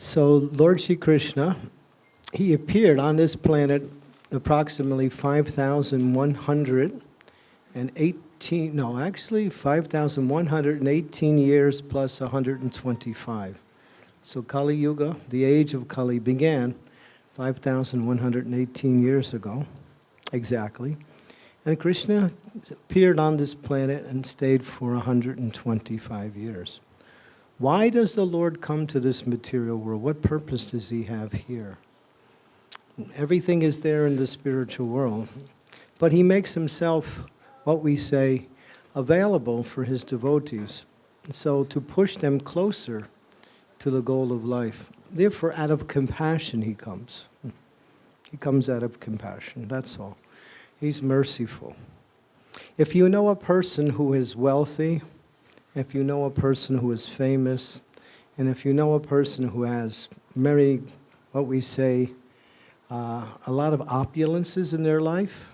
So Lord Shri Krishna, he appeared on this planet approximately 5,118, no, actually 5,118 years plus 125. So Kali Yuga, the age of Kali, began 5,118 years ago, exactly. And Krishna appeared on this planet and stayed for 125 years. Why does the Lord come to this material world? What purpose does he have here? Everything is there in the spiritual world, but he makes himself, what we say, available for his devotees. So to push them closer to the goal of life. Therefore, out of compassion he comes. He comes out of compassion, that's all. He's merciful. If you know a person who is wealthy, if you know a person who is famous, and if you know a person who has very, what we say, a lot of opulences in their life,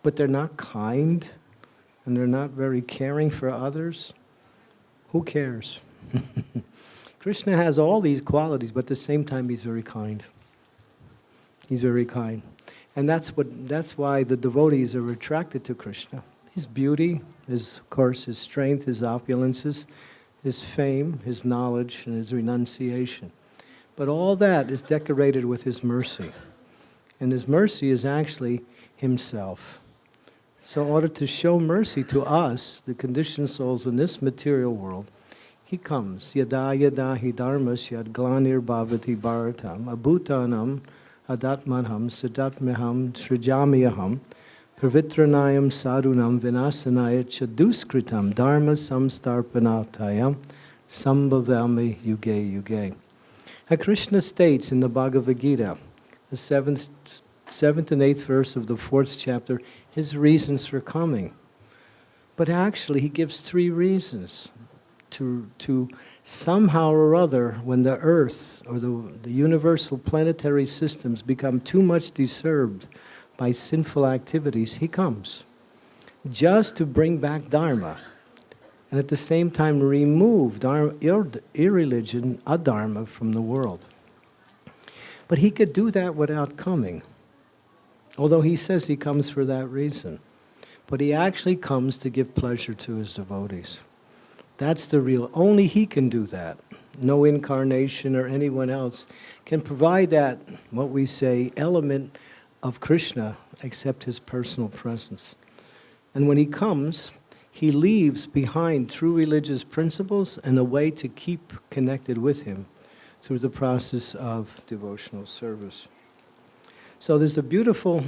but they're not kind, and they're not very caring for others, who cares? Krishna has all these qualities, but at the same time he's very kind. He's very kind. And that's why the devotees are attracted to Krishna. His beauty, of course, his strength, his opulences, his fame, his knowledge, and his renunciation. But all that is decorated with his mercy. And his mercy is actually himself. So in order to show mercy to us, the conditioned souls in this material world, he comes. Yada yada hi dharmas yad glanir bhavati bharatam abhutanam adatmanham sadatmeham srijamiyaham pravitranayam sadhunam vinasanaya chaduskritam dharma samstarpanatayam sambhavami yuge yuge. Now Krishna states in the Bhagavad Gita, the seventh and eighth verse of the 4th chapter, his reasons for coming. But actually he gives 3 reasons to somehow or other, when the earth or the universal planetary systems become too much disturbed by sinful activities, he comes just to bring back Dharma and at the same time remove irreligion, adharma, from the world. But he could do that without coming, although he says he comes for that reason. But he actually comes to give pleasure to his devotees. That's the real, only he can do that. No incarnation or anyone else can provide that, what we say, element of Krishna except his personal presence. And when he comes, he leaves behind true religious principles and a way to keep connected with him through the process of devotional service. So there's a beautiful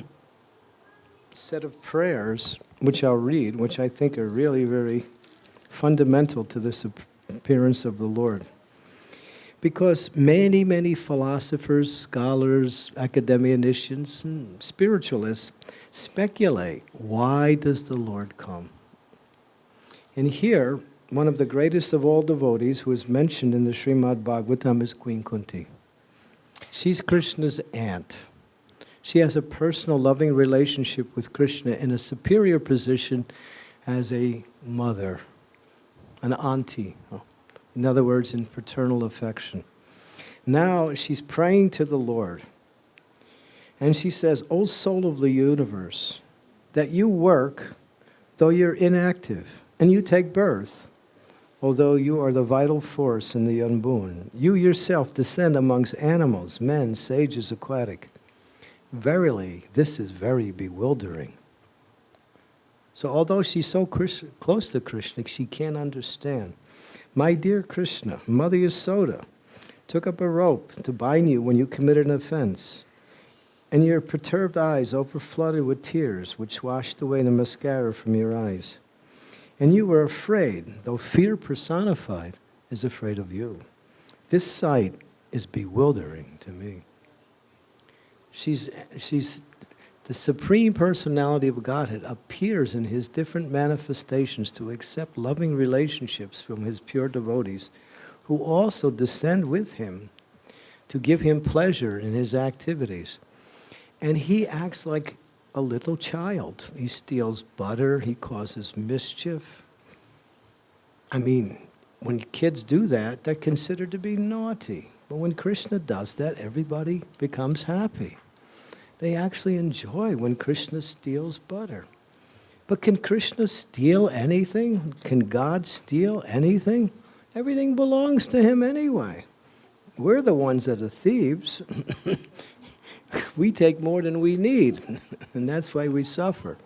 set of prayers, which I'll read, which I think are really very fundamental to this appearance of the Lord. Because many, many philosophers, scholars, academicians, and spiritualists speculate, why does the Lord come? And here, one of the greatest of all devotees who is mentioned in the Srimad Bhagavatam is Queen Kunti. She's Krishna's aunt. She has a personal loving relationship with Krishna in a superior position as a mother, an auntie, in other words, in paternal affection. Now she's praying to the Lord, and she says, O soul of the universe, that you work though you're inactive, and you take birth, although you are the vital force in the unborn. You yourself descend amongst animals, men, sages, aquatic. Verily, this is very bewildering. So although she's so close to Krishna, she can't understand. My dear Krishna, Mother Yasoda took up a rope to bind you when you committed an offense, and your perturbed eyes overflooded with tears, which washed away the mascara from your eyes. And you were afraid, though fear personified is afraid of you. This sight is bewildering to me. She's the Supreme Personality of Godhead appears in his different manifestations to accept loving relationships from his pure devotees, who also descend with him to give him pleasure in his activities. And he acts like a little child. He steals butter, he causes mischief. I mean, when kids do that, they're considered to be naughty. But when Krishna does that, everybody becomes happy. They actually enjoy when Krishna steals butter. But can Krishna steal anything? Can God steal anything? Everything belongs to him anyway. We're the ones that are thieves. We take more than we need, and that's why we suffer.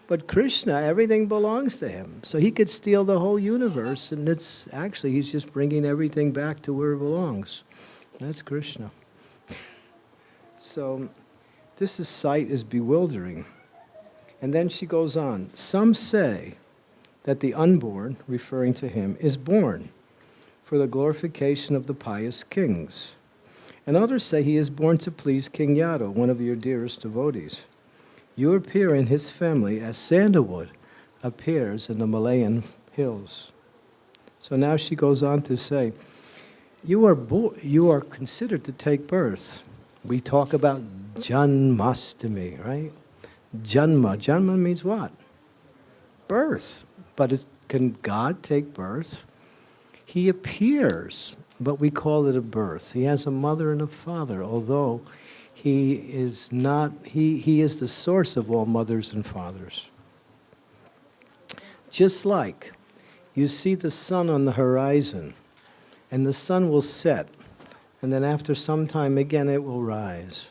But Krishna, everything belongs to him. So he could steal the whole universe, and it's actually, he's just bringing everything back to where it belongs. That's Krishna. So this sight is bewildering. And then she goes on. Some say that the unborn, referring to him, is born for the glorification of the pious kings. And others say he is born to please King Yadu, one of your dearest devotees. You appear in his family as sandalwood appears in the Malayan hills. So now she goes on to say, you are considered to take birth. We talk about Janmastami, right? Janma means what? Birth. But can God take birth? He appears, but we call it a birth. He has a mother and a father, although he is not, he is the source of all mothers and fathers. Just like you see the sun on the horizon, and the sun will set, and then after some time again it will rise.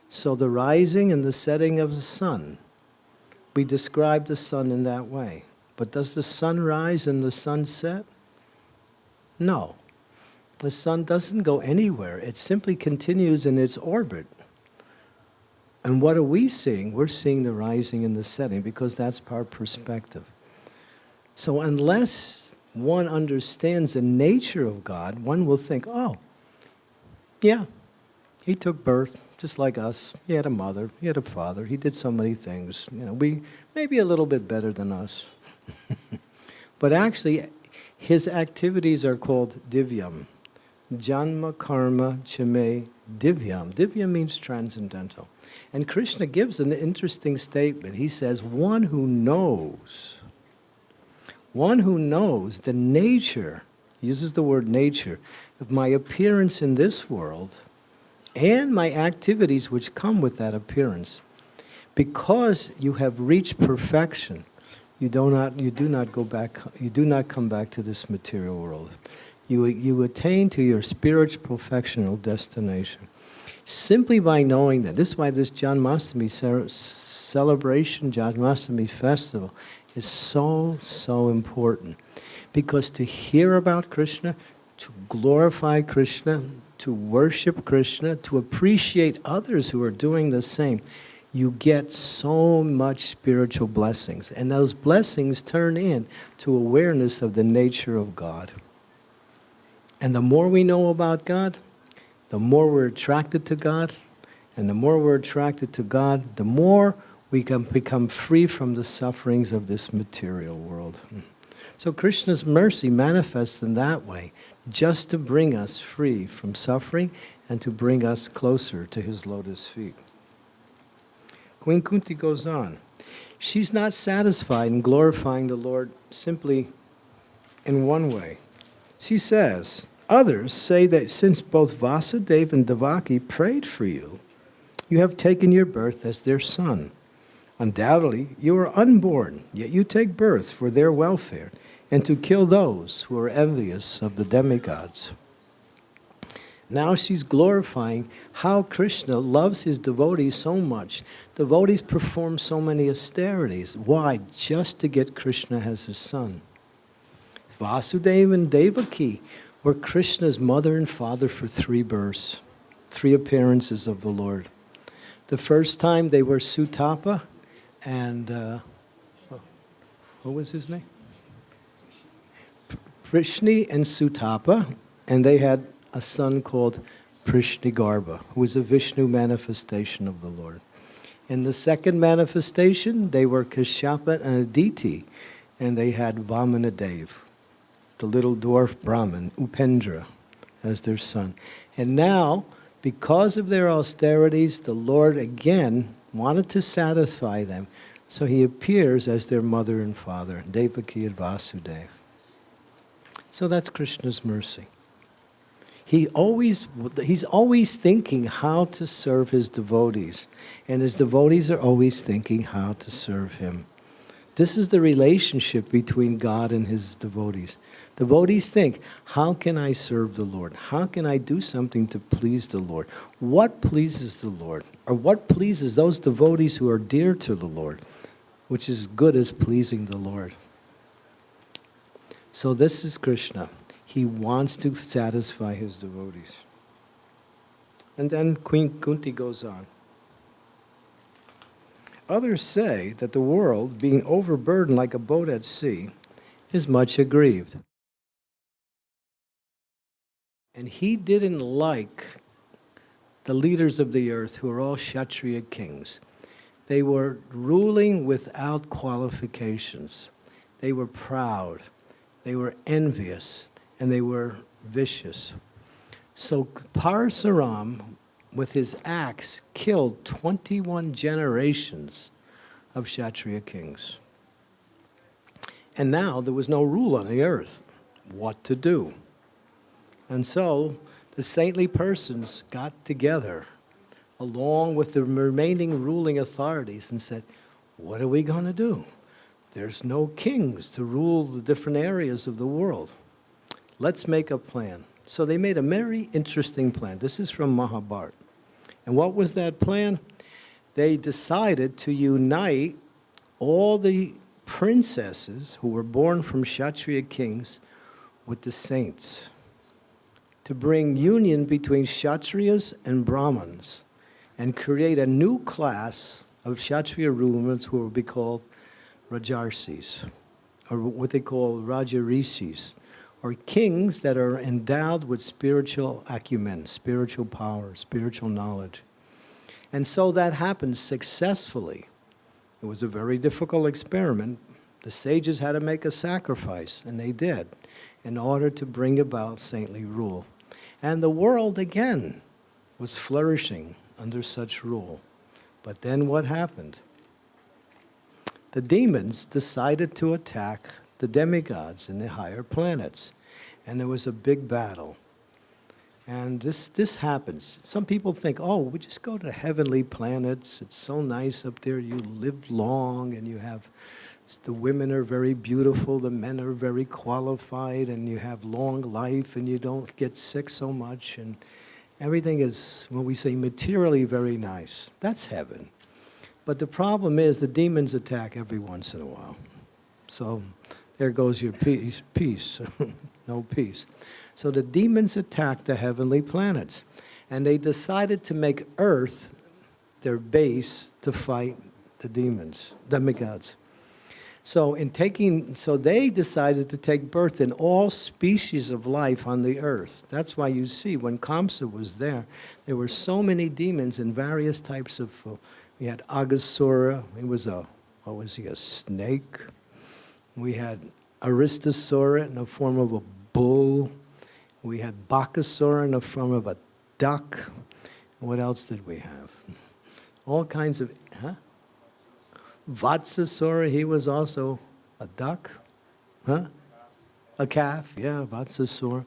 So the rising and the setting of the sun, we describe the sun in that way. But does the sun rise and the sun set? No. The sun doesn't go anywhere. It simply continues in its orbit. And what are we seeing? We're seeing the rising and the setting because that's our perspective. So unless one understands the nature of God, one will think, oh, yeah, he took birth just like us. He had a mother, he had a father, he did so many things. We maybe a little bit better than us. But actually, his activities are called divyam. Janma karma chime divyam. Divyam means transcendental. And Krishna gives an interesting statement. He says, one who knows the nature, he uses the word nature, of my appearance in this world and my activities which come with that appearance. Because you have reached perfection, you do not come back to this material world. You attain to your spiritual perfectional destination. Simply by knowing that. This is why this Janmastami celebration, Janmastami festival, is so, so important. Because to hear about Krishna, to glorify Krishna, to worship Krishna, to appreciate others who are doing the same, you get so much spiritual blessings. And those blessings turn into awareness of the nature of God. And the more we know about God, the more we're attracted to God. And the more we're attracted to God, the more we can become free from the sufferings of this material world. So Krishna's mercy manifests in that way, just to bring us free from suffering and to bring us closer to his lotus feet. Queen Kunti goes on. She's not satisfied in glorifying the Lord simply in one way. She says, others say that since both Vasudeva and Devaki prayed for you, you have taken your birth as their son. Undoubtedly, you are unborn, yet you take birth for their welfare and to kill those who are envious of the demigods. Now she's glorifying how Krishna loves his devotees so much. Devotees perform so many austerities. Why? Just to get Krishna as his son. Vasudeva and Devaki were Krishna's mother and father for 3 births, 3 appearances of the Lord. The first time they were Sutapa and, what was his name? Prishni and Sutapa, and they had a son called Prishnigarbha, who was a Vishnu manifestation of the Lord. In the second manifestation, they were Kashyapa and Aditi, and they had Vamanadev, the little dwarf Brahmin, Upendra, as their son. And now, because of their austerities, the Lord again wanted to satisfy them, so he appears as their mother and father, Devaki and Vasudeva. So that's Krishna's mercy. He's always thinking how to serve his devotees, and his devotees are always thinking how to serve him. This is the relationship between God and his devotees. Devotees think, how can I serve the Lord? How can I do something to please the Lord? What pleases the Lord? Or what pleases those devotees who are dear to the Lord, which is good as pleasing the Lord. So this is Krishna. He wants to satisfy his devotees. And then Queen Kunti goes on. Others say that the world, being overburdened like a boat at sea, is much aggrieved. And he didn't like the leaders of the earth, who are all Kshatriya kings. They were ruling without qualifications. They were proud. They were envious. And they were vicious. So Parasaram, with his axe, killed 21 generations of Kshatriya kings. And now there was no rule on the earth. What to do? And so the saintly persons got together along with the remaining ruling authorities and said, what are we going to do? There's no kings to rule the different areas of the world. Let's make a plan. So they made a very interesting plan. This is from Mahabharata. And what was that plan? They decided to unite all the princesses who were born from Kshatriya kings with the saints, to bring union between Kshatriyas and Brahmins and create a new class of Kshatriya rulers who will be called Rajarsis, or what they call Rajarishis, or kings that are endowed with spiritual acumen, spiritual power, spiritual knowledge. And so that happened successfully. It was a very difficult experiment. The sages had to make a sacrifice, and they did, in order to bring about saintly rule. And the world, again, was flourishing under such rule. But then what happened? The demons decided to attack the demigods in the higher planets. And there was a big battle. And this happens. Some people think, oh, we just go to heavenly planets. It's so nice up there. You live long, and you have, the women are very beautiful, the men are very qualified, and you have long life, and you don't get sick so much. And everything is, when we say materially, very nice. That's heaven. But the problem is the demons attack every once in a while. So there goes your peace. No peace. So the demons attacked the heavenly planets. And they decided to make Earth their base to fight the demigods. So they decided to take birth in all species of life on the earth. That's why you see when Kamsa was there were so many demons in various types of, we had Aghasura, he was a snake. We had Aristasura in the form of a bull. We had Bakasura in the form of a duck. What else did we have? All kinds of, Vatsasura, he was also a duck, a calf, yeah, Vatsasura.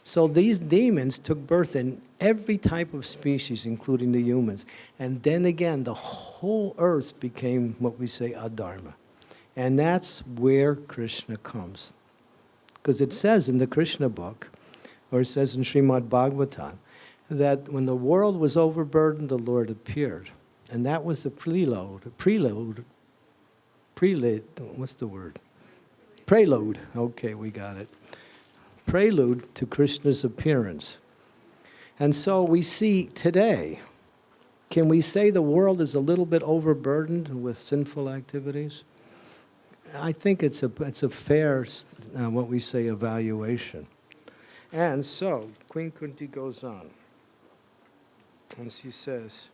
So these demons took birth in every type of species, including the humans. And then again, the whole earth became what we say adharma. And that's where Krishna comes. Because it says in the Krishna book, or it says in Srimad Bhagavatam, that when the world was overburdened, the Lord appeared. And that was the prelude, what's the word? Prelude, okay, we got it. Prelude to Krishna's appearance. And so we see today, can we say the world is a little bit overburdened with sinful activities? I think it's a fair, what we say, evaluation. And so, Queen Kunti goes on, and she says,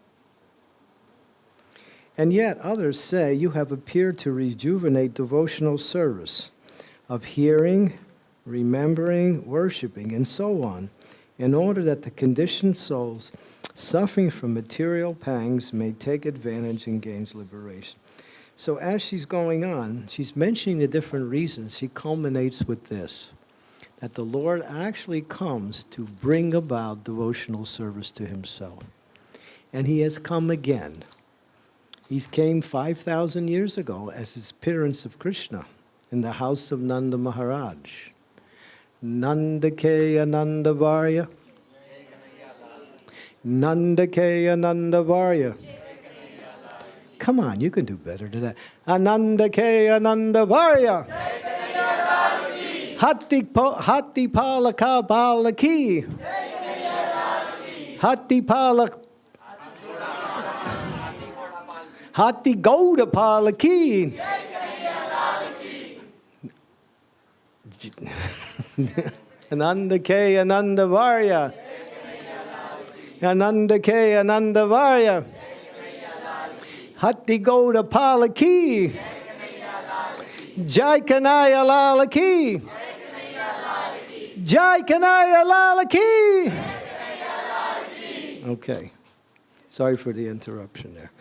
and yet others say you have appeared to rejuvenate devotional service of hearing, remembering, worshiping, and so on, in order that the conditioned souls suffering from material pangs may take advantage and gain liberation. So as she's going on, she's mentioning the different reasons. She culminates with this, that the Lord actually comes to bring about devotional service to himself. And he has come again. He came 5,000 years ago as his appearance of Krishna in the house of Nanda Maharaj. Nandakaya Nandavarya. Nandakaya Nandavarya. Come on, you can do better than that. Anandakaya Nandavarya. Hati Palaka Palaki. Hati Palak. Hati Gouda Palaki. Anandakaya Nandavarya. Anandakaya Nandavarya. Hati Gouda Palaki. Jai Kanaya Lalaki. Jai Kanaya Lalaki. Okay. Sorry for the interruption there.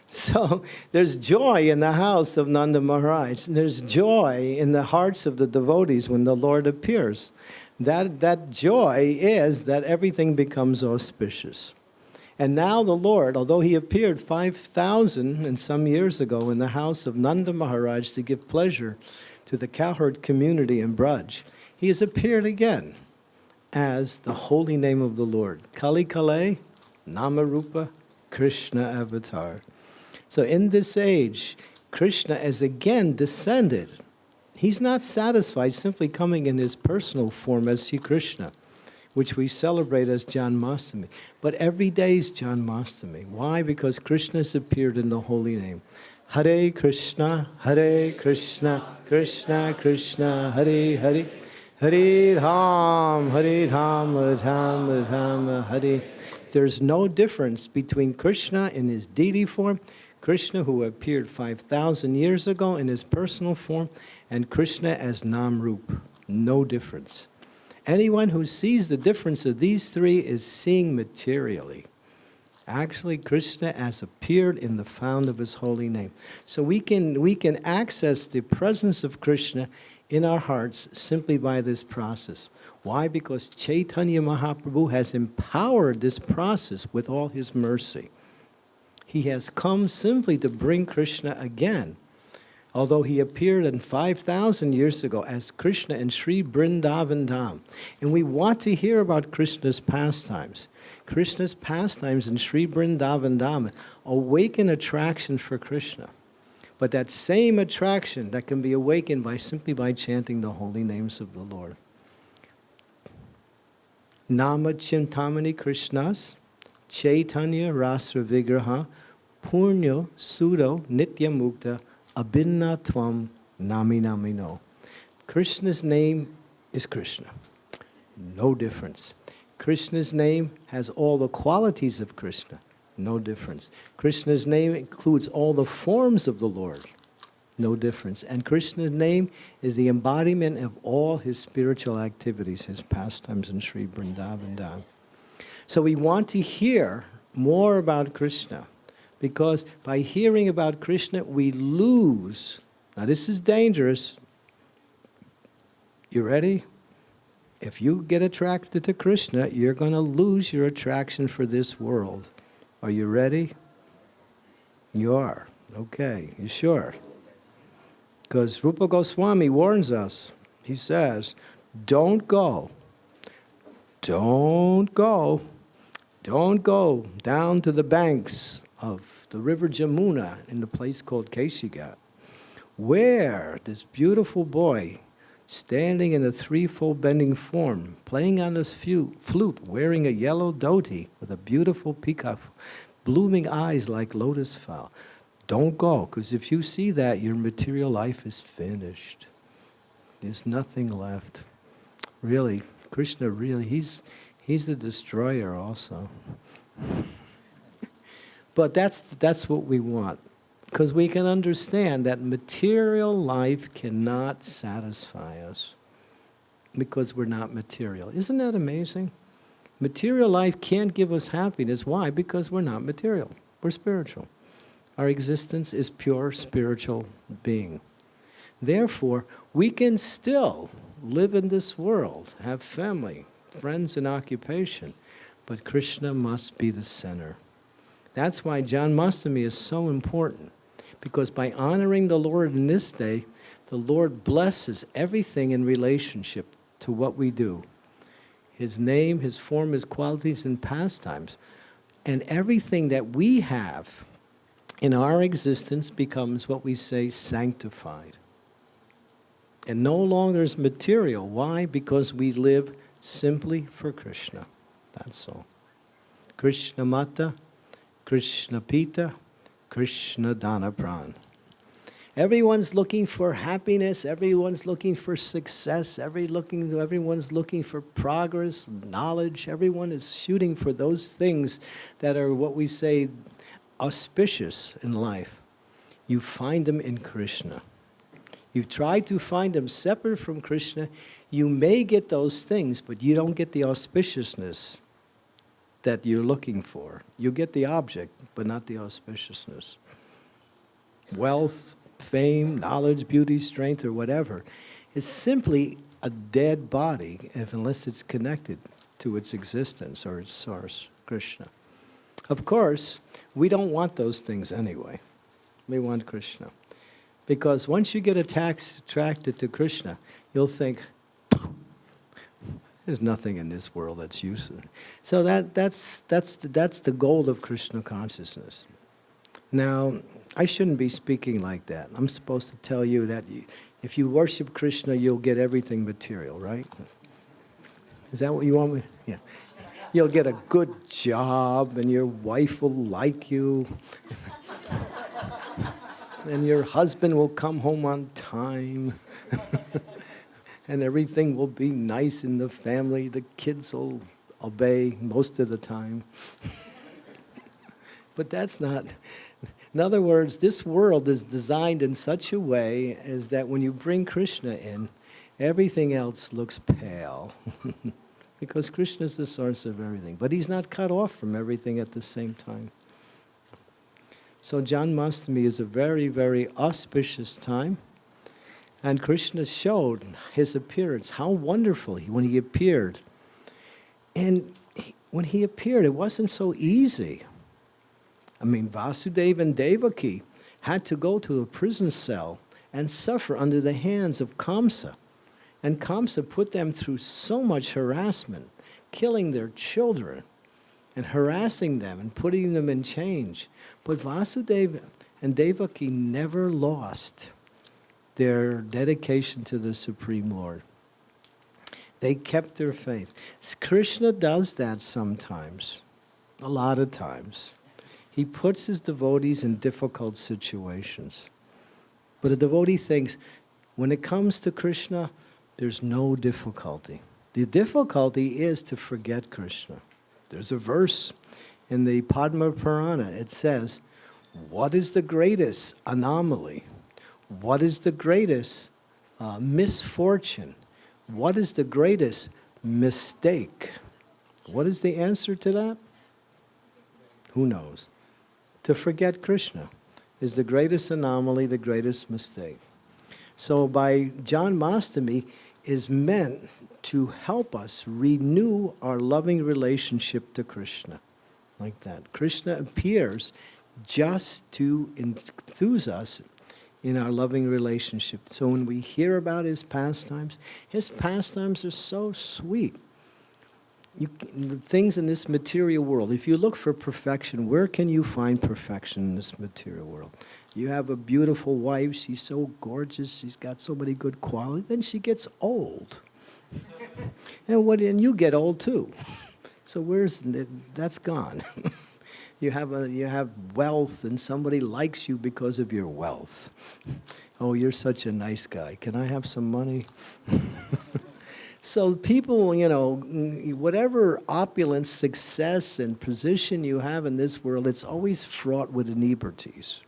So there's joy in the house of Nanda Maharaj. There's joy in the hearts of the devotees when the Lord appears. That joy is that everything becomes auspicious. And now the Lord, although he appeared 5,000 and some years ago in the house of Nanda Maharaj to give pleasure to the cowherd community in Braj, he has appeared again as the holy name of the Lord. Kali Kale, Namarupa, Krishna Avatar. So in this age, Krishna has again descended. He's not satisfied simply coming in his personal form as Sri Krishna, which we celebrate as Janmastami. But every day is Janmastami. Why? Because Krishna has appeared in the holy name. Hare Krishna, Krishna Krishna, Hare Hare, Hare Ram, Ram, Hare. There's no difference between Krishna in his deity form, Krishna who appeared 5,000 years ago in his personal form, and Krishna as Namrup. No difference. Anyone who sees the difference of these three is seeing materially. Actually, Krishna has appeared in the fount of his holy name. So we can access the presence of Krishna in our hearts simply by this process. Why? Because Chaitanya Mahaprabhu has empowered this process with all his mercy. He has come simply to bring Krishna again. Although he appeared in 5,000 years ago as Krishna in Sri Vrindavan Dham. And we want to hear about Krishna's pastimes. Krishna's pastimes in Sri Vrindavan Dham awaken attraction for Krishna. But that same attraction that can be awakened simply by chanting the holy names of the Lord. Nama Chintamani Krishnas, Chaitanya Rasra Vigraha, Purnyo Sudo Nitya Mukta, Abhinna Tvam Nami Namino. Krishna's name is Krishna. No difference. Krishna's name has all the qualities of Krishna. No difference. Krishna's name includes all the forms of the Lord. No difference. And Krishna's name is the embodiment of all his spiritual activities, his pastimes in Sri Vrindavan Dham. So we want to hear more about Krishna, because by hearing about Krishna, we lose. Now this is dangerous. You ready? If you get attracted to Krishna, you're going to lose your attraction for this world. Are you ready? You are. Okay, you sure? Because Rupa Goswami warns us. He says, don't go down to the banks of the river Jamuna in the place called Keshigat, where this beautiful boy, standing in a threefold bending form, playing on his flute, wearing a yellow dhoti with a beautiful peacock, blooming eyes like lotus flower. Don't go, because if you see that, your material life is finished. There's nothing left. Really, Krishna really, he's the destroyer also. But that's what we want. Because we can understand that material life cannot satisfy us. Because we're not material. Isn't that amazing? Material life can't give us happiness. Why? Because we're not material. We're spiritual. Our existence is pure spiritual being. Therefore, we can still live in this world, have family, friends and occupation, but Krishna must be the center. That's why Janmastami is so important, because by honoring the Lord in this day, the Lord blesses everything in relationship to what we do. His name, His form, His qualities and pastimes. And everything that we have in our existence becomes what we say sanctified. And no longer is material. Why? Because we live simply for Krishna. That's all. Krishna Mata, Krishna Pita, Krishna Dana Pran. Everyone's looking for happiness, everyone's looking for success, everyone's looking for progress, knowledge. Everyone is shooting for those things that are what we say auspicious in life. You find them in Krishna. You try to find them separate from Krishna, you may get those things, but you don't get the auspiciousness that you're looking for. You get the object, but not the auspiciousness. Wealth, fame, knowledge, beauty, strength, or whatever is simply a dead body unless it's connected to its existence or its source, Krishna. Of course, we don't want those things anyway. We want Krishna. Because once you get attracted to Krishna, you'll think, there's nothing in this world that's useless. So that's the goal of Krishna consciousness. Now, I shouldn't be speaking like that. I'm supposed to tell you that if you worship Krishna, you'll get everything material, right? Is that what you want me? Yeah. You'll get a good job, and your wife will like you. And your husband will come home on time. And everything will be nice in the family. The kids will obey most of the time. But that's not... In other words, this world is designed in such a way as that when you bring Krishna in, everything else looks pale. Because Krishna is the source of everything. But He's not cut off from everything at the same time. So Janmastami is a very, very auspicious time. And Krishna showed His appearance, how wonderful when He appeared. And when He appeared, it wasn't so easy. I mean, Vasudeva and Devaki had to go to a prison cell and suffer under the hands of Kamsa. And Kamsa put them through so much harassment, killing their children and harassing them and putting them in chains. But Vasudeva and Devaki never lost their dedication to the Supreme Lord. They kept their faith. Krishna does that sometimes, a lot of times. He puts His devotees in difficult situations. But a devotee thinks, when it comes to Krishna, there's no difficulty. The difficulty is to forget Krishna. There's a verse in the Padma Purana. It says, what is the greatest anomaly? What is the greatest misfortune? What is the greatest mistake? What is the answer to that? Who knows? To forget Krishna is the greatest anomaly, the greatest mistake. So by Janmastami is meant to help us renew our loving relationship to Krishna. Like that. Krishna appears just to enthuse us in our loving relationship. So when we hear about His pastimes are so sweet. The things in this material world, if you look for perfection, where can you find perfection in this material world? You have a beautiful wife, she's so gorgeous, she's got so many good qualities, then she gets old. And you get old too. So that's gone. You have wealth, and somebody likes you because of your wealth. Oh, you're such a nice guy. Can I have some money? So people, whatever opulence, success, and position you have in this world, it's always fraught with inebrities.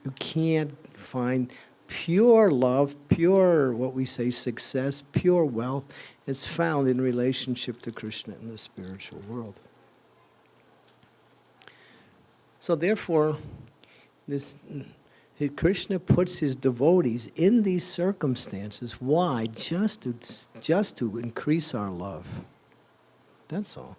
You can't find pure love, pure, what we say, success, pure wealth is found in relationship to Krishna in the spiritual world. So therefore, His Krishna puts his devotees in these circumstances. Why? Just to increase our love. That's all.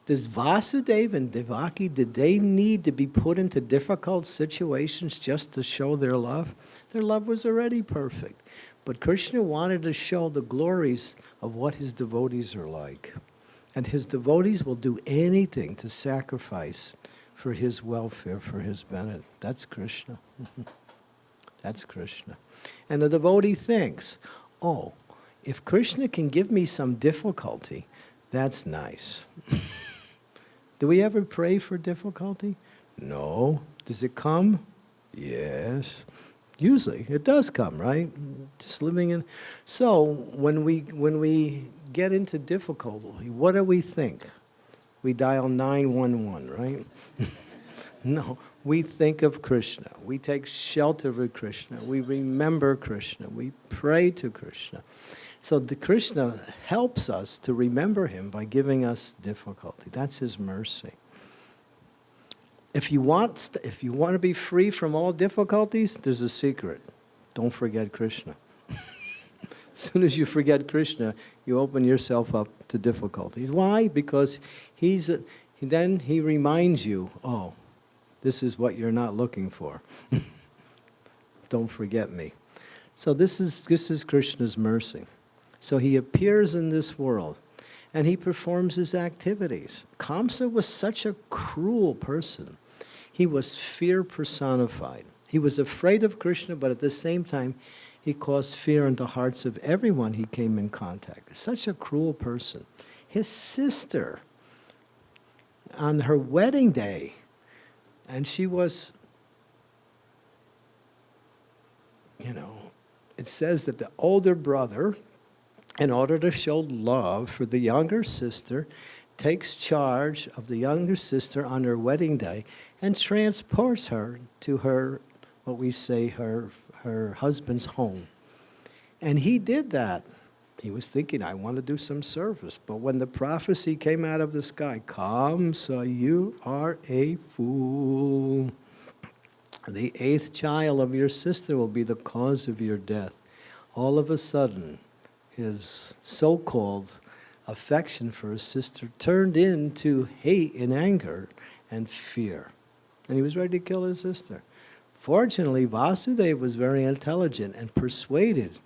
Does Vasudeva and Devaki, did they need to be put into difficult situations just to show their love? Their love was already perfect. But Krishna wanted to show the glories of what his devotees are like. And his devotees will do anything to sacrifice for his welfare, for his benefit. That's Krishna. That's Krishna. And the devotee thinks, oh, if Krishna can give me some difficulty, that's nice. Do we ever pray for difficulty? No. Does it come? Yes. Usually, it does come, right? Just living in. So when we get into difficulty, what do we think? We dial 911, right? No, we think of Krishna. We take shelter of Krishna. We remember Krishna. We pray to Krishna. So the Krishna helps us to remember him by giving us difficulty. That's his mercy. If you want to be free from all difficulties, there's a secret. Don't forget Krishna. As soon as you forget Krishna, you open yourself up to difficulties. Why? Because then he reminds you, oh, this is what you're not looking for. Don't forget me. So this is Krishna's mercy. So he appears in this world, and he performs his activities. Kamsa was such a cruel person. He was fear personified. He was afraid of Krishna, but at the same time, he caused fear in the hearts of everyone he came in contact with. Such a cruel person. His sister, on her wedding day, and she was, it says that the older brother, in order to show love for the younger sister, takes charge of the younger sister on her wedding day and transports her to her, what we say, her husband's home. And he did that. He was thinking, I want to do some service. But when the prophecy came out of the sky, Kamsa, you are a fool. The 8th child of your sister will be the cause of your death. All of a sudden, his so-called affection for his sister turned into hate and anger and fear. And he was ready to kill his sister. Fortunately, Vasudeva was very intelligent and persuaded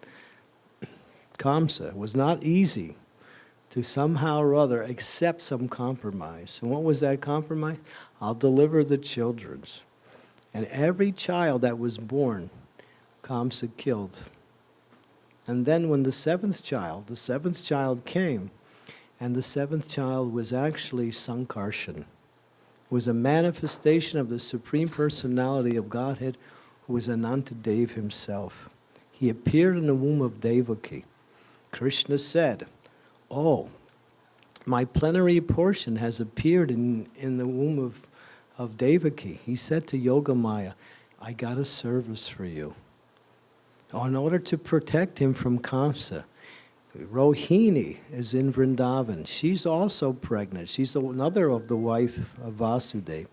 Kamsa. It was not easy to somehow or other accept some compromise. And what was that compromise? I'll deliver the children's. And every child that was born, Kamsa killed. And then when the 7th child came, and the 7th child was actually Sankarshan, was a manifestation of the Supreme Personality of Godhead, who was Anantadev himself. He appeared in the womb of Devaki. Krishna said, oh, my plenary portion has appeared in the womb of Devaki. He said to Yogamaya, I got a service for you. In order to protect him from Kamsa, Rohini is in Vrindavan. She's also pregnant. She's another of the wife of Vasudeva.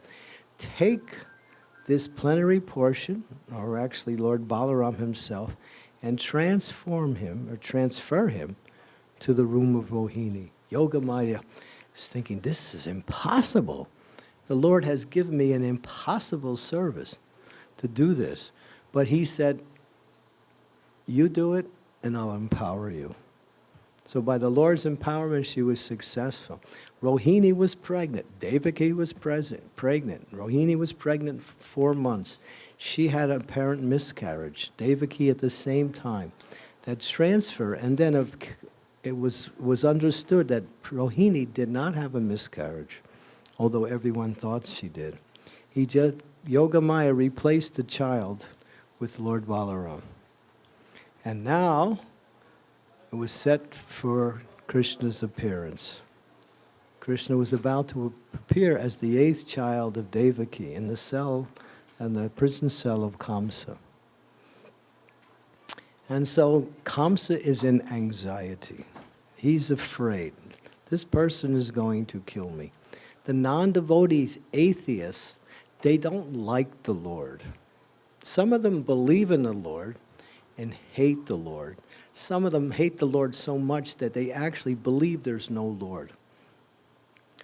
Take this plenary portion, or actually Lord Balaram himself, and transfer him to the room of Rohini. Yogamaya is thinking, this is impossible. The Lord has given me an impossible service to do this. But he said, you do it, and I'll empower you. So by the Lord's empowerment, she was successful. Rohini was pregnant. Devaki was pregnant. Rohini was pregnant for 4 months. She had an apparent miscarriage. Devaki at the same time. That transfer, and then it was understood that Rohini did not have a miscarriage, although everyone thought she did. Yogamaya replaced the child with Lord Balaram. And now, it was set for Krishna's appearance. Krishna was about to appear as the 8th child of Devaki in the prison cell of Kamsa. And so Kamsa is in anxiety. He's afraid. This person is going to kill me. The non-devotees, atheists, they don't like the Lord. Some of them believe in the Lord and hate the Lord. Some of them hate the Lord so much that they actually believe there's no Lord.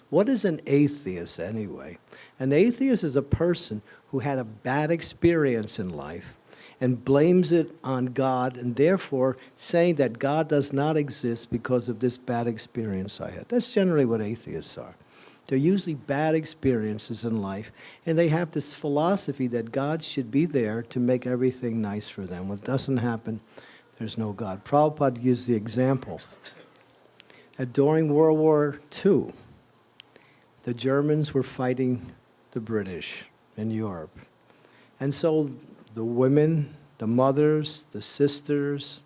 What is an atheist anyway? An atheist is a person who had a bad experience in life and blames it on God, and therefore saying that God does not exist because of this bad experience I had. That's generally what atheists are. They're usually bad experiences in life, and they have this philosophy that God should be there to make everything nice for them. When it doesn't happen, there's no God. Prabhupada used the example that during World War II, the Germans were fighting the British in Europe. And so the women, the mothers, the sisters,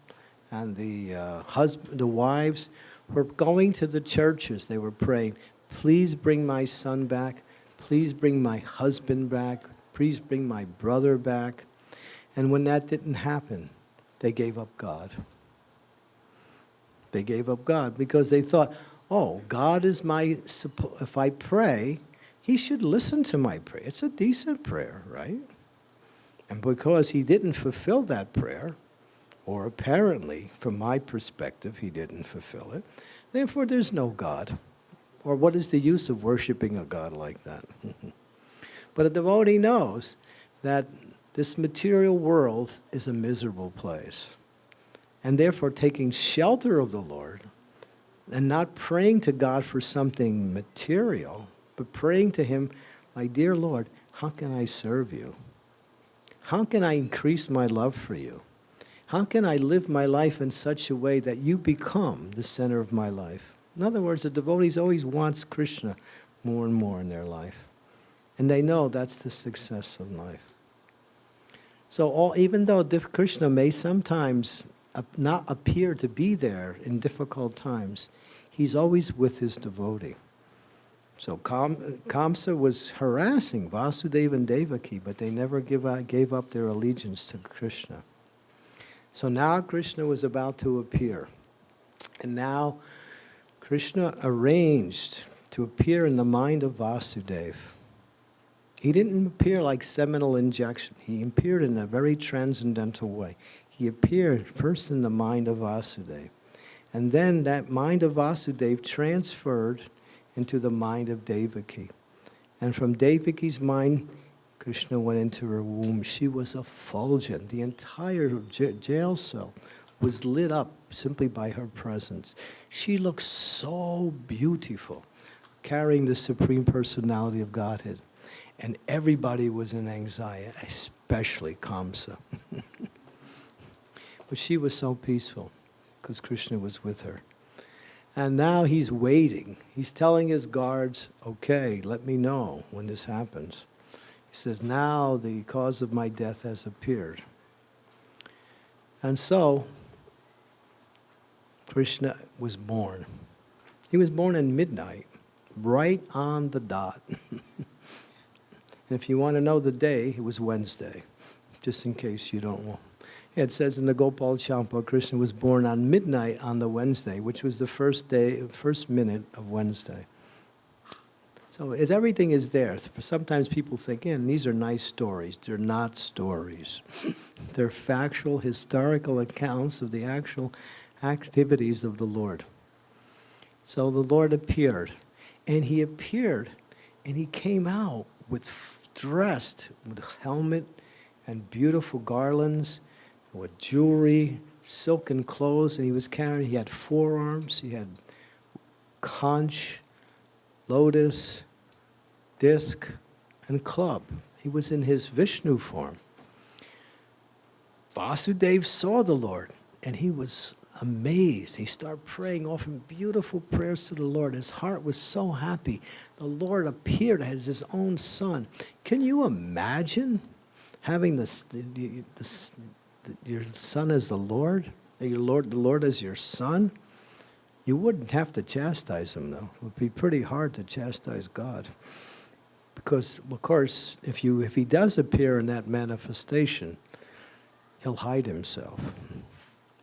and the wives were going to the churches. They were praying, please bring my son back. Please bring my husband back. Please bring my brother back. And when that didn't happen, they gave up God. They gave up God because they thought, oh, God is if I pray, he should listen to my prayer. It's a decent prayer, right? And because he didn't fulfill that prayer, or apparently, from my perspective, he didn't fulfill it, therefore there's no God. Or what is the use of worshiping a God like that? But a devotee knows that this material world is a miserable place. And therefore taking shelter of the Lord and not praying to God for something material, but praying to him, my dear Lord, how can I serve you? How can I increase my love for you? How can I live my life in such a way that you become the center of my life? In other words, the devotees always wants Krishna more and more in their life. And they know that's the success of life. So even though Krishna may sometimes not appear to be there in difficult times, he's always with his devotee. So Kamsa was harassing Vasudeva and Devaki, but they never gave up their allegiance to Krishna. So now Krishna was about to appear. And now Krishna arranged to appear in the mind of Vasudeva. He didn't appear like seminal injection. He appeared in a very transcendental way. He appeared first in the mind of Vasudeva. And then that mind of Vasudeva transferred into the mind of Devaki. And from Devaki's mind, Krishna went into her womb. She was effulgent. The entire jail cell was lit up simply by her presence. She looked so beautiful, carrying the Supreme Personality of Godhead. And everybody was in anxiety, especially Kamsa. But she was so peaceful because Krishna was with her. And now he's waiting. He's telling his guards, okay, let me know when this happens. He says, now the cause of my death has appeared. And so, Krishna was born. He was born in midnight, right on the dot. And if you want to know the day, it was Wednesday, just in case you don't know. It says in the Gopal Champa, Krishna was born on midnight on the Wednesday, which was the first minute of Wednesday. So everything is there. Sometimes people think, these are nice stories. They're not stories. They're factual, historical accounts of the actual activities of the Lord. So the Lord appeared, and he came out dressed with a helmet and beautiful garlands, with jewelry, silken clothes, and he had forearms, he had conch, lotus, disc, and club. He was in his Vishnu form. Vasudeva saw the Lord, and he was amazed. He started praying, offering beautiful prayers to the Lord. His heart was so happy. The Lord appeared as his own son. Can you imagine having your son as the Lord? The Lord as your son? You wouldn't have to chastise him, though. It would be pretty hard to chastise God. Because, of course, if he does appear in that manifestation, he'll hide himself.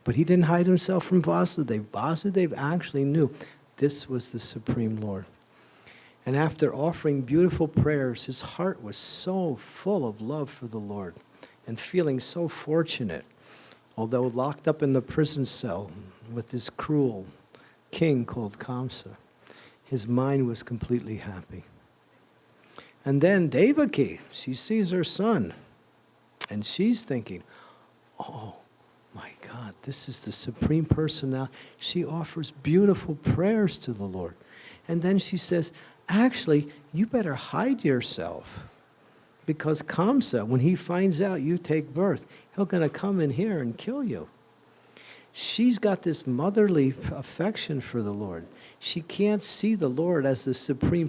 But he didn't hide himself from Vasudeva. Vasudeva actually knew this was the Supreme Lord. And after offering beautiful prayers, his heart was so full of love for the Lord and feeling so fortunate, although locked up in the prison cell with this cruel king called Kamsa. His mind was completely happy. And then Devaki, she sees her son, and she's thinking, oh my God, this is the Supreme Personality. She offers beautiful prayers to the Lord. And then she says, actually, you better hide yourself, because Kamsa, when he finds out you take birth, he's going to come in here and kill you. She's got this motherly affection for the Lord. She can't see the Lord as the supreme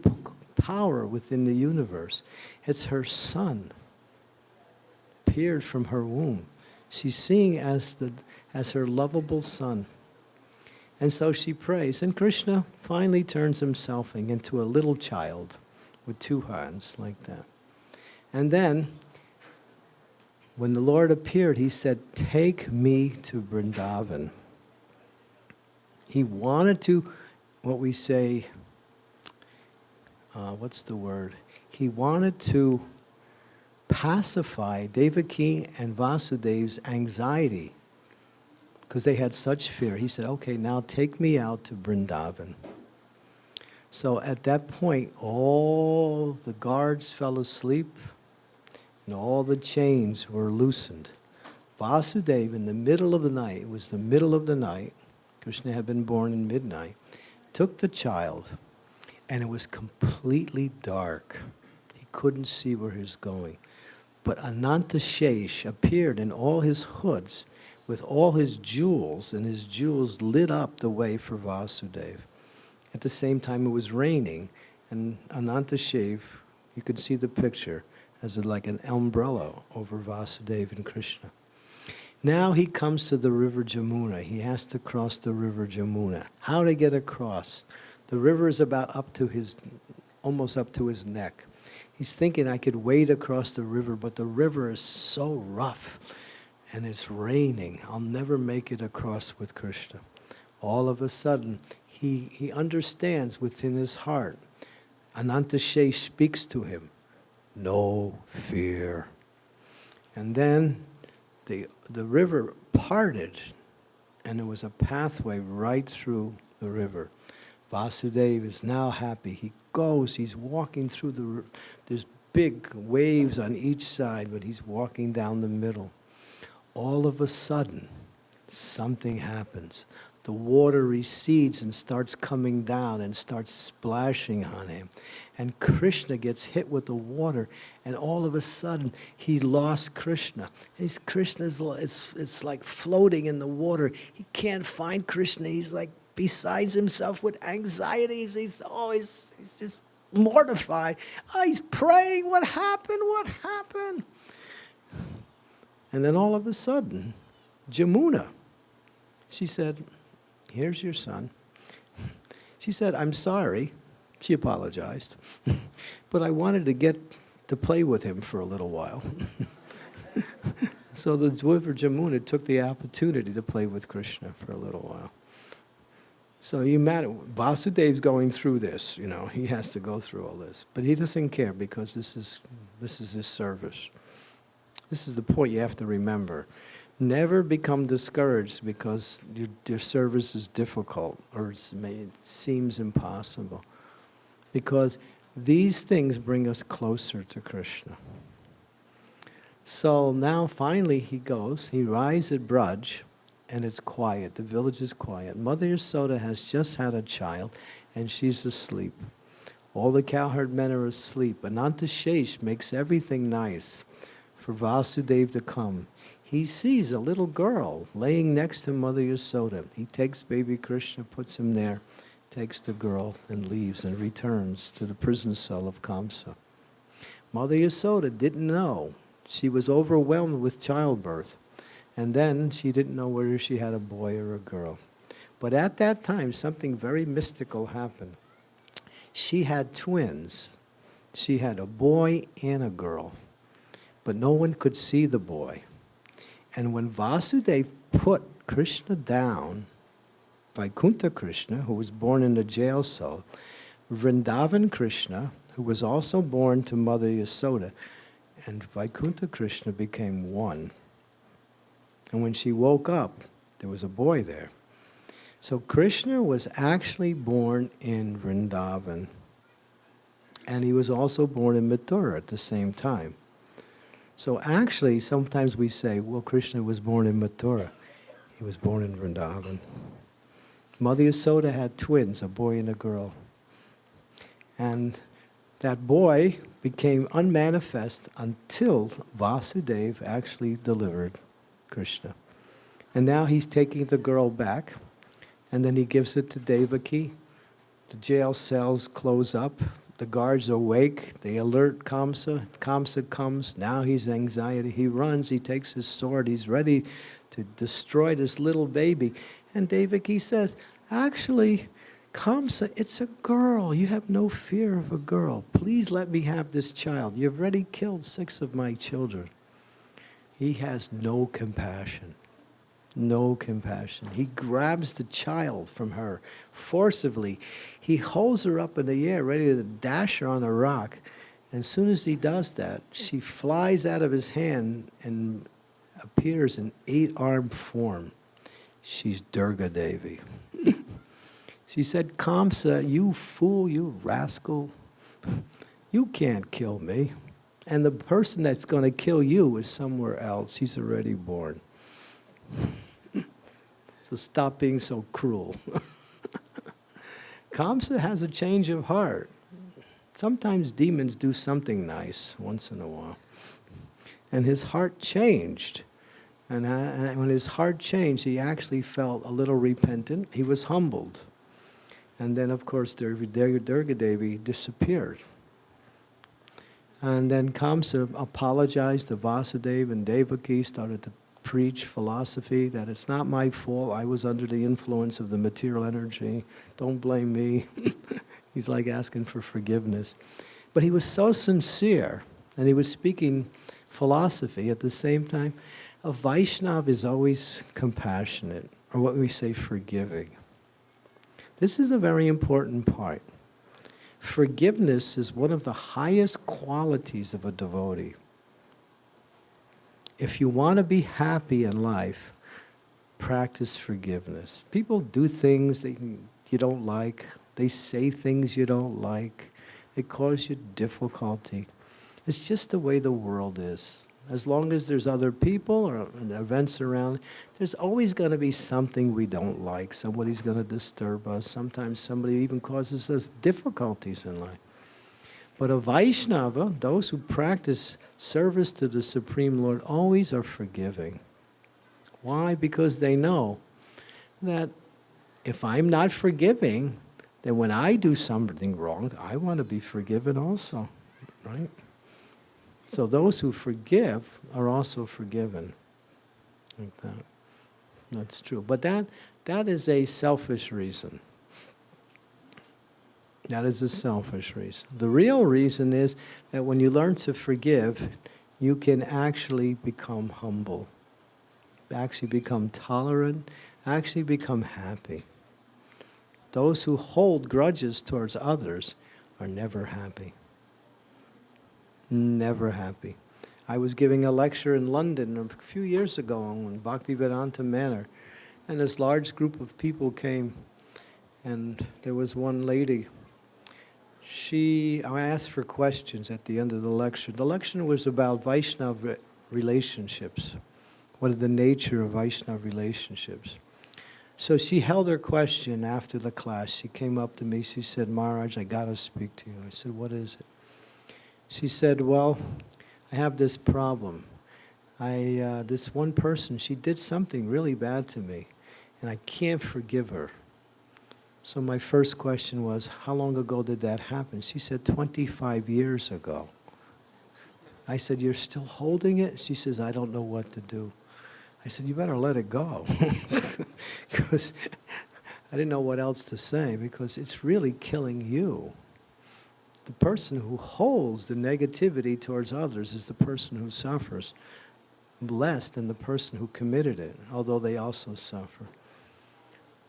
power within the universe. It's her son, appeared from her womb. She's seeing as her lovable son. And so she prays, and Krishna finally turns himself into a little child with two hands like that. And then, when the Lord appeared, he said, take me to Vrindavan. He wanted to, what we say, what's the word? He wanted to pacify Devaki and Vasudev's anxiety, because they had such fear. He said, okay, now take me out to Vrindavan. So at that point, all the guards fell asleep, and all the chains were loosened. Vasudeva, in the middle of the night, it was the middle of the night, Krishna had been born in midnight, took the child, and it was completely dark. He couldn't see where he was going. But Anantashesh appeared in all his hoods with all his jewels, and his jewels lit up the way for Vasudeva. At the same time, it was raining, and Anantashesh, you could see the picture, as like an umbrella over Vasudeva and Krishna. Now he comes to the river Jamuna. He has to cross the river Jamuna. How to get across? The river is about almost up to his neck. He's thinking, I could wade across the river, but the river is so rough, and it's raining. I'll never make it across with Krishna. All of a sudden, he understands within his heart. Anantashesh speaks to him. No fear. And then the river parted, and there was a pathway right through the river. Vasudeva is now happy. He goes, he's walking through there's big waves on each side, but he's walking down the middle. All of a sudden, something happens. The water recedes and starts coming down and starts splashing on him. And Krishna gets hit with the water, and all of a sudden, he lost Krishna. It's like floating in the water. He can't find Krishna. He's like besides himself with anxiety. He's just mortified. Oh, he's praying, what happened? What happened? And then all of a sudden, Jamuna, she said, here's your son. She said, I'm sorry. She apologized. But I wanted to get to play with him for a little while. So the river Jamuna took the opportunity to play with Krishna for a little while. So you imagine, Vasudev's going through this, he has to go through all this. But he doesn't care, because this is his service. This is the point you have to remember. Never become discouraged because your service is difficult or it seems impossible. Because these things bring us closer to Krishna. So now finally he arrives at Braj, and it's quiet. The village is quiet. Mother Yasoda has just had a child, and she's asleep. All the cowherd men are asleep. Anantashesh makes everything nice for Vasudeva to come. He sees a little girl laying next to Mother Yasoda. He takes baby Krishna, puts him there, takes the girl, and leaves and returns to the prison cell of Kamsa. Mother Yasoda didn't know. She was overwhelmed with childbirth. And then she didn't know whether she had a boy or a girl. But at that time, something very mystical happened. She had twins. She had a boy and a girl. But no one could see the boy. And when Vasudeva put Krishna down, Vaikuntha Krishna, who was born in a jail cell, Vrindavan Krishna, who was also born to Mother Yasoda, and Vaikuntha Krishna became one. And when she woke up, there was a boy there. So Krishna was actually born in Vrindavan. And he was also born in Mathura at the same time. So actually, sometimes we say, well, Krishna was born in Mathura. He was born in Vrindavan. Mother Yasoda had twins, a boy and a girl. And that boy became unmanifest until Vasudeva actually delivered Krishna. And now he's taking the girl back, and then he gives it to Devaki. The jail cells close up. The guards awake. They alert Kamsa. Kamsa comes. Now he's anxiety. He runs. He takes his sword. He's ready to destroy this little baby. And Devaki says, actually, Kamsa, it's a girl. You have no fear of a girl. Please let me have this child. You've already killed 6 of my children. He has no compassion. No compassion. He grabs the child from her forcibly. He holds her up in the air, ready to dash her on a rock. And as soon as he does that, she flies out of his hand and appears in 8-armed form. She's Durga Devi. She said, Kamsa, you fool, you rascal, you can't kill me. And the person that's going to kill you is somewhere else. He's already born. So stop being so cruel. Kamsa has a change of heart. Sometimes demons do something nice once in a while. And his heart changed. And when his heart changed, he actually felt a little repentant. He was humbled. And then, of course, Durga Devi disappeared. And then Kamsa apologized to Vasudeva, and Devaki started to preach philosophy that it's not my fault. I was under the influence of the material energy. Don't blame me. He's like asking for forgiveness. But he was so sincere, and he was speaking philosophy at the same time. A Vaishnava is always compassionate, or what we say, forgiving. This is a very important part. Forgiveness is one of the highest qualities of a devotee. If you want to be happy in life, practice forgiveness. People do things that you don't like. They say things you don't like. They cause you difficulty. It's just the way the world is. As long as there's other people or events around, there's always going to be something we don't like. Somebody's going to disturb us. Sometimes somebody even causes us difficulties in life. But a Vaishnava, those who practice service to the Supreme Lord, always are forgiving. Why? Because they know that if I'm not forgiving, then when I do something wrong, I want to be forgiven also, right? So those who forgive are also forgiven. Like that. That's true. But that is a selfish reason. That is a selfish reason. The real reason is that when you learn to forgive, you can actually become humble, actually become tolerant, actually become happy. Those who hold grudges towards others are never happy. Never happy. I was giving a lecture in London a few years ago on Bhaktivedanta Manor, and this large group of people came, and there was one lady. I asked for questions at the end of the lecture. The lecture was about Vaishnava relationships. What is the nature of Vaishnava relationships? So she held her question after the class. She came up to me. She said, Maharaj, I got to speak to you. I said, what is it? She said, well, I have this problem. This one person, she did something really bad to me, and I can't forgive her. So my first question was, how long ago did that happen? She said, 25 years ago. I said, you're still holding it? She says, I don't know what to do. I said, you better let it go. Because I didn't know what else to say, because it's really killing you. The person who holds the negativity towards others is the person who suffers less than the person who committed it, although they also suffer.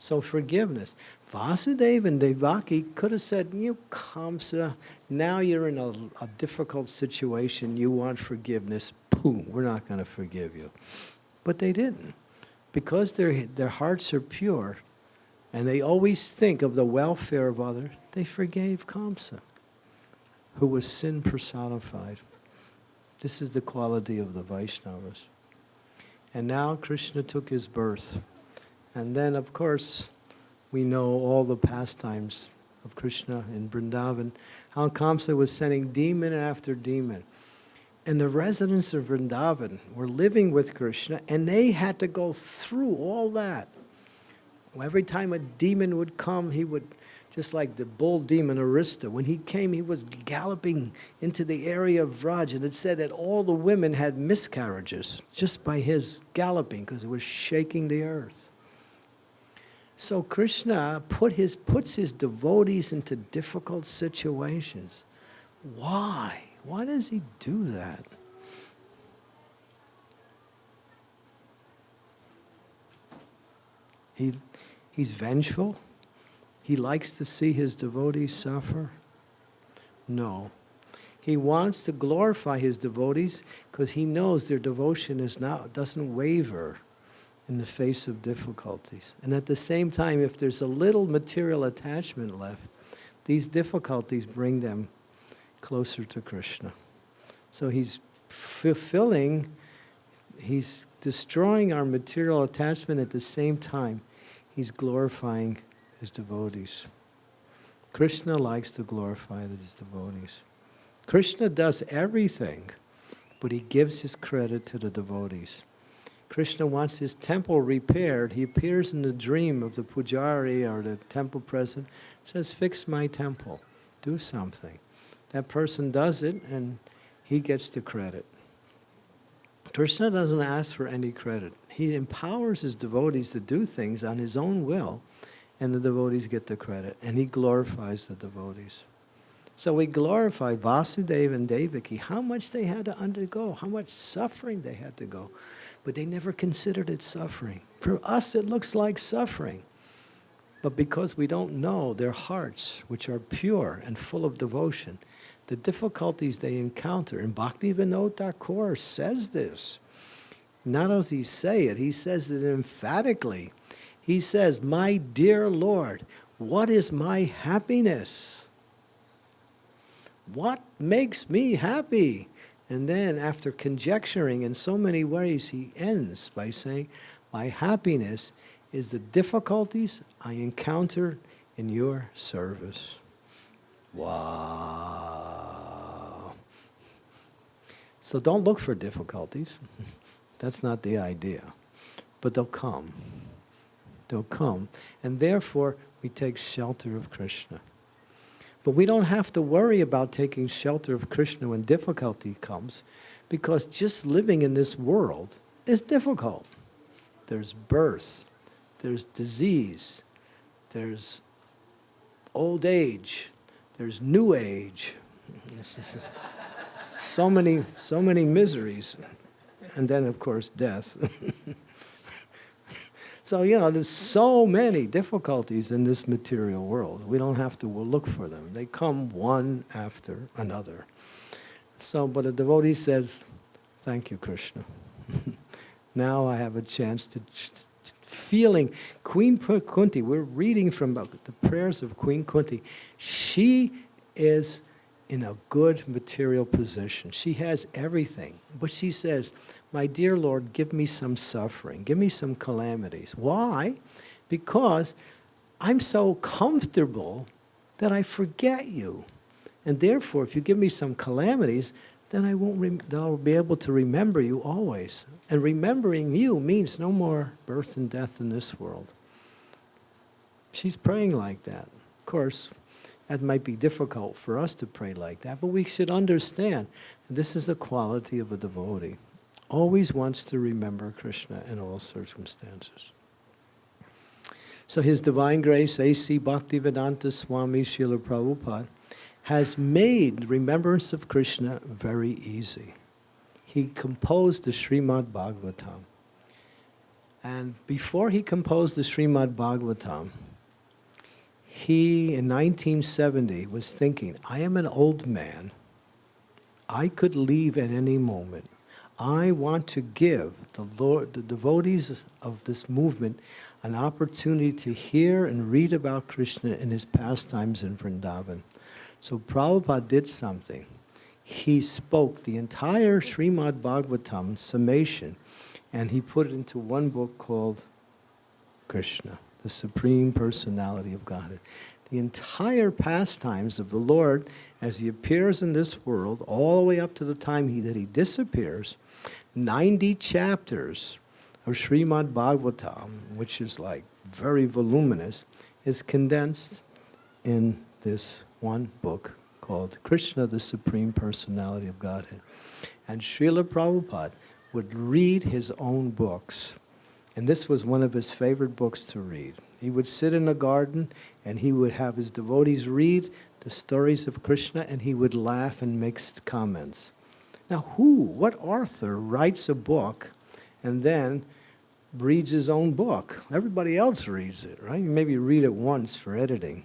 So forgiveness. Vasudeva and Devaki could have said, you Kamsa, now you're in a difficult situation, you want forgiveness, boom, we're not going to forgive you. But they didn't. Because their hearts are pure, and they always think of the welfare of others, they forgave Kamsa, who was sin personified. This is the quality of the Vaishnavas. And now Krishna took his birth. And then, of course, we know all the pastimes of Krishna in Vrindavan, how Kamsa was sending demon after demon. And the residents of Vrindavan were living with Krishna, and they had to go through all that. Every time a demon would come, he would, just like the bull demon Arista, when he came, he was galloping into the area of Vraj, and it said that all the women had miscarriages just by his galloping, because it was shaking the earth. So Krishna puts his devotees into difficult situations. Why? Why does he do that? He's vengeful? He likes to see his devotees suffer? No. He wants to glorify his devotees because he knows their devotion doesn't waver in the face of difficulties. And at the same time, if there's a little material attachment left, these difficulties bring them closer to Krishna. So he's he's destroying our material attachment at the same time. He's glorifying his devotees. Krishna likes to glorify his devotees. Krishna does everything, but he gives his credit to the devotees. Krishna wants his temple repaired. He appears in the dream of the pujari or the temple president, says, fix my temple, do something. That person does it, and he gets the credit. Krishna doesn't ask for any credit. He empowers his devotees to do things on his own will, and the devotees get the credit, and he glorifies the devotees. So we glorify Vasudeva and Devaki, how much they had to undergo, how much suffering they had to go. But they never considered it suffering. For us, it looks like suffering. But because we don't know their hearts, which are pure and full of devotion, the difficulties they encounter, and Bhaktivinoda Thakur says this. Not only does he say it, he says it emphatically. He says, my dear Lord, what is my happiness? What makes me happy? And then after conjecturing in so many ways, he ends by saying, my happiness is the difficulties I encounter in your service. Wow. So don't look for difficulties. That's not the idea. But they'll come. They'll come. And therefore, we take shelter of Krishna. But we don't have to worry about taking shelter of Krishna when difficulty comes, because just living in this world is difficult. There's birth, there's disease, there's old age, there's new age. So many miseries. And then, of course, death. So, there's so many difficulties in this material world. We don't have to look for them. They come one after another. So, but a devotee says, thank you, Krishna. Now I have a chance to feeling. Queen Kunti, we're reading from the prayers of Queen Kunti. She is in a good material position. She has everything. But she says, my dear Lord, give me some suffering. Give me some calamities. Why? Because I'm so comfortable that I forget you. And therefore, if you give me some calamities, then I'll be able to remember you always. And remembering you means no more birth and death in this world. She's praying like that. Of course, that might be difficult for us to pray like that, but we should understand this is the quality of a devotee. Always wants to remember Krishna in all circumstances. So His Divine Grace, A.C. Bhaktivedanta Swami Srila Prabhupada, has made remembrance of Krishna very easy. He composed the Srimad Bhagavatam. And before he composed the Srimad Bhagavatam, he, in 1970, was thinking, I am an old man. I could leave at any moment. I want to give the Lord, the devotees of this movement, an opportunity to hear and read about Krishna in his pastimes in Vrindavan. So Prabhupada did something. He spoke the entire Srimad Bhagavatam summation, and he put it into one book called Krishna, the Supreme Personality of Godhead. The entire pastimes of the Lord as he appears in this world, all the way up to the time that he disappears, 90 chapters of Srimad Bhagavatam, which is like very voluminous, is condensed in this one book called Krishna, the Supreme Personality of Godhead. And Srila Prabhupada would read his own books. And this was one of his favorite books to read. He would sit in a garden and he would have his devotees read the stories of Krishna, and he would laugh and make comments. Now what author writes a book and then reads his own book? Everybody else reads it, right? You maybe read it once for editing.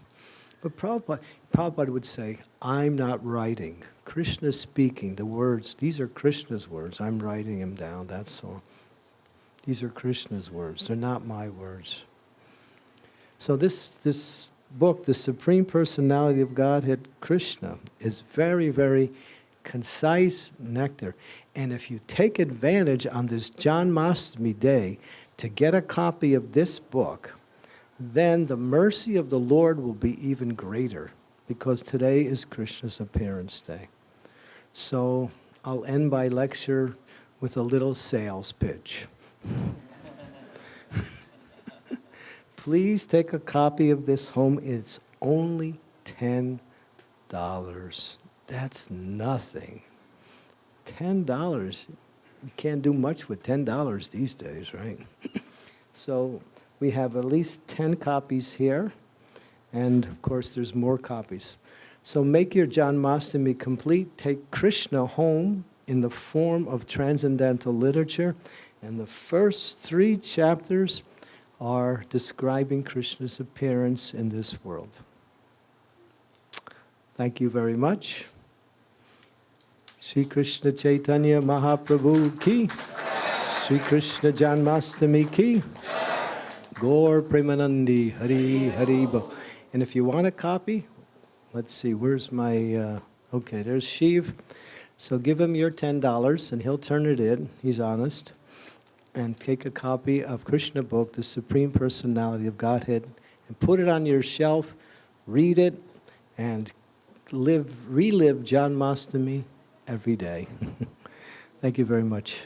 But Prabhupada would say, I'm not writing. Krishna's speaking. The words, these are Krishna's words. I'm writing them down, that's all. These are Krishna's words. They're not my words. So this book, The Supreme Personality of Godhead, Krishna, is very, very concise nectar. And if you take advantage on this Janmastami day to get a copy of this book, then the mercy of the Lord will be even greater, because today is Krishna's appearance day. So I'll end my lecture with a little sales pitch. Please take a copy of this home. It's only $10. That's nothing. $10. You can't do much with $10 these days, right? So we have at least 10 copies here, and of course there's more copies. So make your Janmastami complete. Take Krishna home in the form of transcendental literature, and the first 3 chapters are describing Krishna's appearance in this world. Thank you very much. Shri Krishna Chaitanya Mahaprabhu ki, Shri Krishna Janmastami ki, Gaur Premanandi Hari Haribo. And if you want a copy, let's see, where's my, okay, there's Shiv. So give him your $10 and he'll turn it in, he's honest. And take a copy of Krishna book, The Supreme Personality of Godhead, and put it on your shelf, read it, and relive Janmastami every day. Thank you very much.